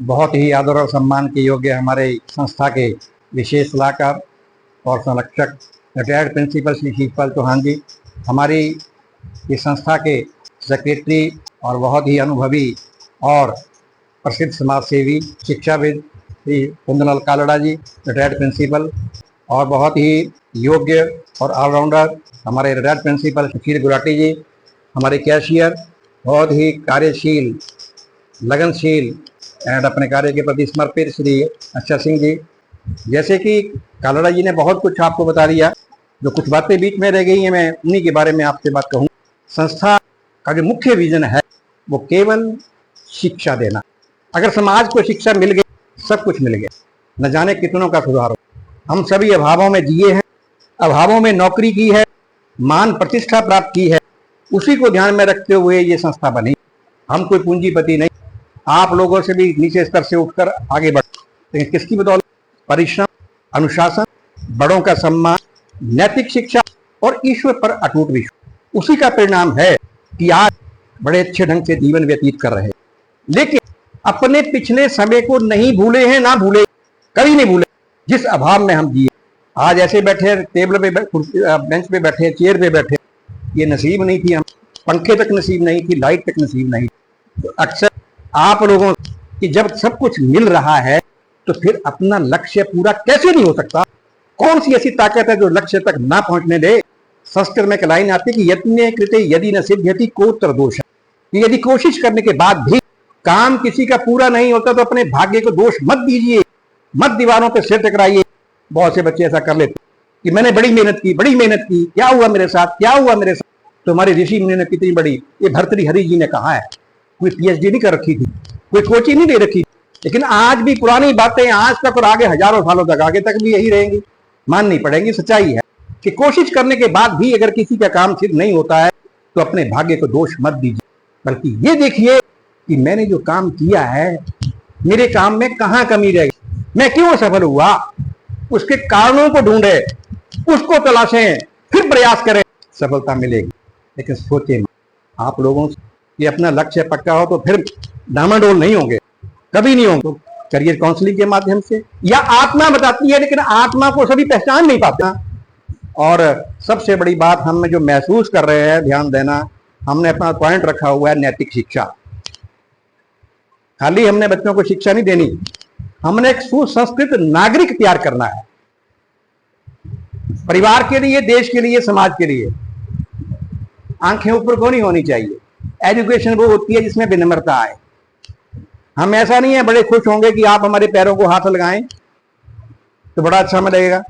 बहुत ही आदर और सम्मान के योग्य हमारे संस्था के विशेष सलाहकार और संरक्षक रिटायर्ड प्रिंसिपल श्री शिवपाल चौहान जी, हमारी इस संस्था के सेक्रेटरी और बहुत ही अनुभवी और प्रसिद्ध समाज सेवी शिक्षाविद श्री कुंदलाल कालड़ा जी, रिटायर्ड प्रिंसिपल, और बहुत ही योग्य और ऑलराउंडर हमारे रिटायर्ड प्रिंसिपल सुशील गुलाटी जी, हमारे कैशियर बहुत ही कार्यशील, लगनशील एंड अपने कार्य के प्रति समर्पित श्री अच्छा सिंह जी। जैसे कि कालड़ा जी ने बहुत कुछ आपको बता दिया, जो कुछ बातें बीच में रह गई हैं मैं उन्हीं के बारे में आपसे बात कहूँ। संस्था का जो मुख्य विजन है वो केवल शिक्षा देना। अगर समाज को शिक्षा मिल गई, सब कुछ मिल गया, न जाने कितनों का सुधार हो। हम सभी अभावों में जिए हैं, अभावों में नौकरी की है, मान प्रतिष्ठा प्राप्त की है, उसी को ध्यान में रखते हुए ये संस्था बनी। हम कोई पूंजीपति नहीं, आप लोगों से भी नीचे स्तर से उठकर आगे बढ़, लेकिन किसकी बदौलत? परिश्रम, अनुशासन, बड़ों का सम्मान, नैतिक शिक्षा और ईश्वर पर अटूट विश्वास, उसी का परिणाम है कि आज बड़े अच्छे ढंग से जीवन व्यतीत कर रहे हैं। लेकिन अपने पिछले समय को नहीं भूले हैं, ना भूले, कभी नहीं भूले, जिस अभाव में हम जिए। आज ऐसे बैठे, टेबल पे, बेंच पे बैठे, चेयर पे बैठे, ये नसीब नहीं थी, हम पंखे तक नसीब नहीं थी, लाइट तक नसीब नहीं। तो अक्सर आप लोगों की जब सब कुछ मिल रहा है तो फिर अपना लक्ष्य पूरा कैसे नहीं हो सकता? कौन सी ऐसी ताकत है जो लक्ष्य तक ना पहुंचने दे? संस्कृत में एक लाइन आती है कि यत्ने कृते यदि न सिद्ध्यति कोत्र दोष। यदि कोशिश करने के बाद भी काम किसी का पूरा नहीं होता तो अपने भाग्य को दोष मत दीजिए, मत दीवारों पे सिर टकराइए। बहुत से बच्चे ऐसा कर लेते कि मैंने बड़ी मेहनत की, क्या हुआ मेरे साथ, क्या हुआ मेरे साथ? तो हमारे ऋषि मुनि ने कितनी बड़ी, ये भर्तृहरि जी ने कहा है, कोई पीएचडी नहीं कर रखी थी, कोई कोचिंग नहीं दे रखी, लेकिन आज भी पुरानी बातें आज तक और आगे हजारों सालों तक, आगे तक भी यही रहेंगी, माननी पड़ेंगी। सच्चाई है कि कोशिश करने के बाद भी अगर किसी का काम सिद्ध नहीं होता है तो अपने भाग्य को दोष मत दीजिए, बल्कि ये देखिए कि मैंने जो काम किया है, मेरे काम में कहाँ कमी रह गई, मैं क्यों सफल हुआ, उसके कारणों को ढूंढे, उसको तलाशें, फिर प्रयास करें, सफलता मिलेगी। लेकिन सोचे आप लोगों से अपना लक्ष्य पक्का हो तो फिर डामाडोल नहीं होंगे, कभी नहीं होंगे। करियर काउंसलिंग के माध्यम से, या आत्मा बताती है, लेकिन आत्मा को सभी पहचान नहीं पाता। और सबसे बड़ी बात हम जो महसूस कर रहे हैं, ध्यान देना, हमने अपना पॉइंट रखा हुआ है नैतिक शिक्षा। खाली हमने बच्चों को शिक्षा नहीं देनी, हमने एक सुसंस्कृत नागरिक तैयार करना है, परिवार के लिए, देश के लिए, समाज के लिए। आंखें ऊपर को नहीं होनी चाहिए। एजुकेशन वो होती है जिसमें विनम्रता आए। हम ऐसा नहीं है बड़े खुश होंगे कि आप हमारे पैरों को हाथ लगाएं तो बड़ा अच्छा हमें लगेगा।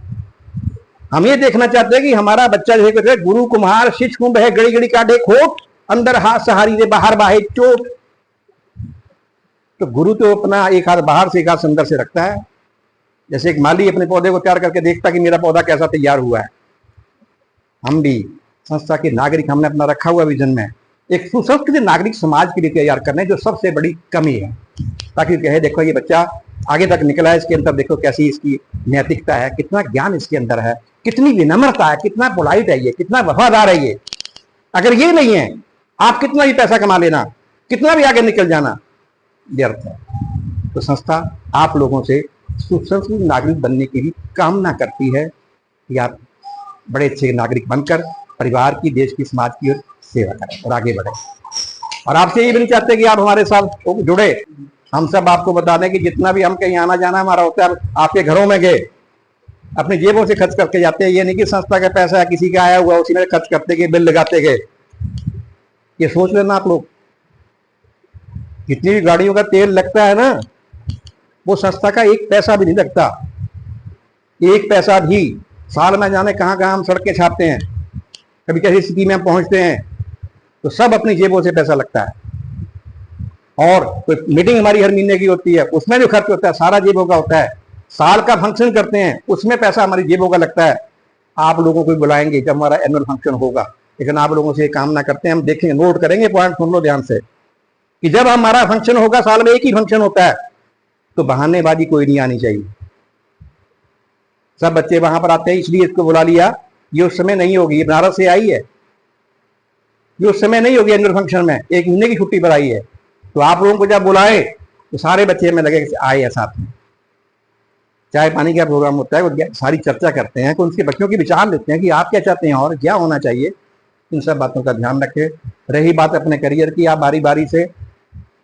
हम ये देखना चाहते हैं कि हमारा बच्चा जैसे गुरु कुम्हार शिष्य कुंभ है, गड़ी गड़ी काटे खोट, अंदर हाथ सहारी दे बाहर बाहे चोट। तो गुरु तो अपना एक हाथ बाहर से एक हाथ अंदर से रखता है। जैसे एक माली अपने पौधे को तैयार करके देखता कि मेरा पौधा कैसा तैयार हुआ है। हम भी संस्था के नागरिक, हमने अपना रखा हुआ विजन में एक सुसंस्कृत नागरिक समाज के लिए तैयार करने, जो सबसे बड़ी कमी है, ताकि कहे देखो ये बच्चा आगे तक निकला है, इसके अंदर देखो कैसी इसकी नैतिकता है, कितना ज्ञान इसके अंदर है, कितनी विनम्रता है, कितना पोलाइट है ये, कितना वफादार है ये। अगर ये नहीं है, आप कितना भी पैसा कमा लेना, कितना भी आगे निकल जाना, व्यर्थ है। तो संस्था आप लोगों से सुसंस्कृत नागरिक बनने की भी कामना करती है कि आप बड़े अच्छे नागरिक बनकर परिवार की, देश की, समाज की ओर सेवा करें और आगे बढ़े। और आपसे ये भी नहीं चाहते कि आप हमारे साथ जुड़े। हम सब आपको बता दें कि जितना भी हम कहीं आना जाना हमारा होता है, आपके घरों में गए अपनी जेबों से खर्च करके जाते हैं। ये नहीं कि संस्था का पैसा है किसी का आया हुआ उसी में खर्च करते गए, बिल लगाते गए। ये सोच लेना आप लोग, जितनी भी गाड़ियों का तेल लगता है ना, वो संस्था का एक पैसा भी नहीं लगता। एक पैसा भी। साल में जाने कहाँ कहाँ हम सड़कें छापते हैं, कभी कैसी स्थिति में हम पहुंचते हैं, तो सब अपनी जेबों से पैसा लगता है। और कोई मीटिंग हमारी हर महीने की होती है, उसमें जो खर्च होता है सारा जेबों का होता है। साल का फंक्शन करते हैं, उसमें पैसा हमारी जेबों का लगता है। आप लोगों को बुलाएंगे जब हमारा एनुअल फंक्शन होगा, लेकिन आप लोगों से कामना करते हैं, हम देखेंगे, नोट करेंगे, पॉइंट सुन लो ध्यान से, कि जब हमारा फंक्शन होगा, साल में एक ही फंक्शन होता है, तो बहानेबाजी कोई नहीं आनी चाहिए। सब बच्चे वहां पर आते हैं इसलिए इसको बुला लिया, ये उस समय नहीं होगी, ये बनारस से आई है, ये उस समय नहीं होगी एनुअल फंक्शन में, एक महीने की छुट्टी पर आई है। तो आप लोगों को जब बुलाए तो सारे बच्चे में लगे आए साथ में, चाय पानी का प्रोग्राम होता है, वो सारी चर्चा करते हैं, तो उनके बच्चों की विचार लेते हैं कि आप क्या चाहते हैं और क्या होना चाहिए। इन सब बातों का ध्यान रखें। रही बात अपने करियर की, आप बारी बारी से,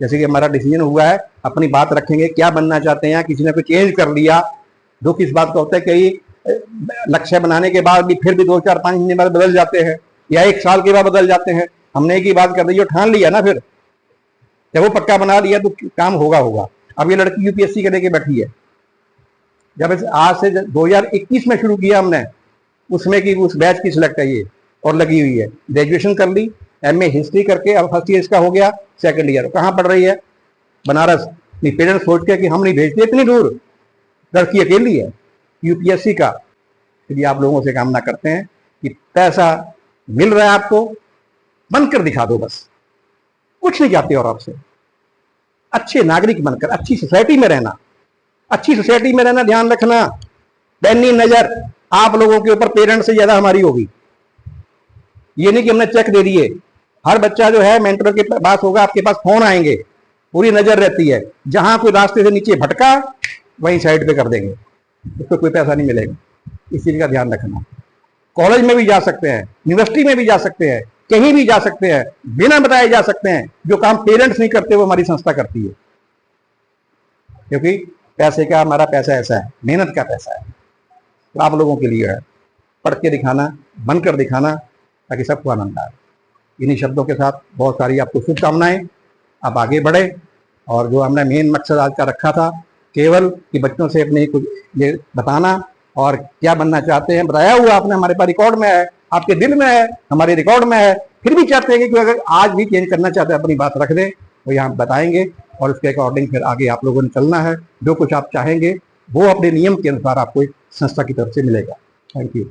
जैसे कि हमारा डिसीजन हुआ है, अपनी बात रखेंगे, क्या बनना चाहते हैं। किसी ने कोई चेंज कर लिया, दुख इस बात का होता है कि लक्ष्य बनाने के बाद भी फिर भी 2 4 5 महीने बाद बदल जाते हैं, या 1 साल के बाद बदल जाते हैं। हमने एक ही बात कर दी, जो ठान लिया ना, फिर जब वो पक्का बना लिया तो काम होगा होगा। अब ये लड़की यूपीएससी के लेके बैठी है, जब आज से 2021 में शुरू किया हमने, उसमें की उस बैच की सिलेक्ट है ये, और लगी हुई है। ग्रेजुएशन कर ली, एमए हिस्ट्री करके अब फर्स्ट ईयर इसका हो गया, सेकंड ईयर। कहाँ पढ़ रही है? बनारस। पेरेंट्स सोच के कि हम नहीं भेजते इतनी दूर, लड़की अकेली है, यूपीएससी का। यदि आप लोगों से कामना करते हैं कि पैसा मिल रहा है आपको, बनकर दिखा दो, बस कुछ नहीं चाहते और आपसे। अच्छे नागरिक बनकर अच्छी सोसाइटी में रहना, अच्छी सोसाइटी में रहना, ध्यान रखना। पैनी नजर आप लोगों के ऊपर पेरेंट्स से ज्यादा हमारी होगी। ये नहीं कि हमने चेक दे दिए। हर बच्चा जो है मेंटर के पास होगा, आपके पास फोन आएंगे, पूरी नजर रहती है। जहां कोई रास्ते से नीचे भटका, वहीं साइड पे कर देंगे, उसको कोई पैसा नहीं मिलेगा। इस चीज का ध्यान रखना। कॉलेज में भी जा सकते हैं, यूनिवर्सिटी में भी जा सकते हैं, कहीं भी जा सकते हैं, बिना बताए जा सकते हैं। जो काम पेरेंट्स नहीं करते वो हमारी संस्था करती है, क्योंकि पैसे का, हमारा पैसा ऐसा है, मेहनत का पैसा है। तो आप लोगों के लिए है, पढ़ के दिखाना, बनकर दिखाना, ताकि सबको आनंद आए। इन्हीं शब्दों के साथ बहुत सारी आपको शुभकामनाएं। आप आगे बढ़े, और जो हमने मेन मकसद आज का रखा था, केवल कि बच्चों से अपने कुछ ये बताना और क्या बनना चाहते हैं, बताया हुआ आपने, हमारे पास रिकॉर्ड में है, आपके दिल में है, हमारे रिकॉर्ड में है। फिर भी चाहते हैं कि अगर आज भी चेंज करना चाहते हैं, अपनी बात रख दें, तो यहाँ बताएंगे, और उसके अकॉर्डिंग फिर आगे आप लोगों ने चलना है। जो कुछ आप चाहेंगे वो अपने नियम के अनुसार आपको संस्था की तरफ से मिलेगा। Thank you.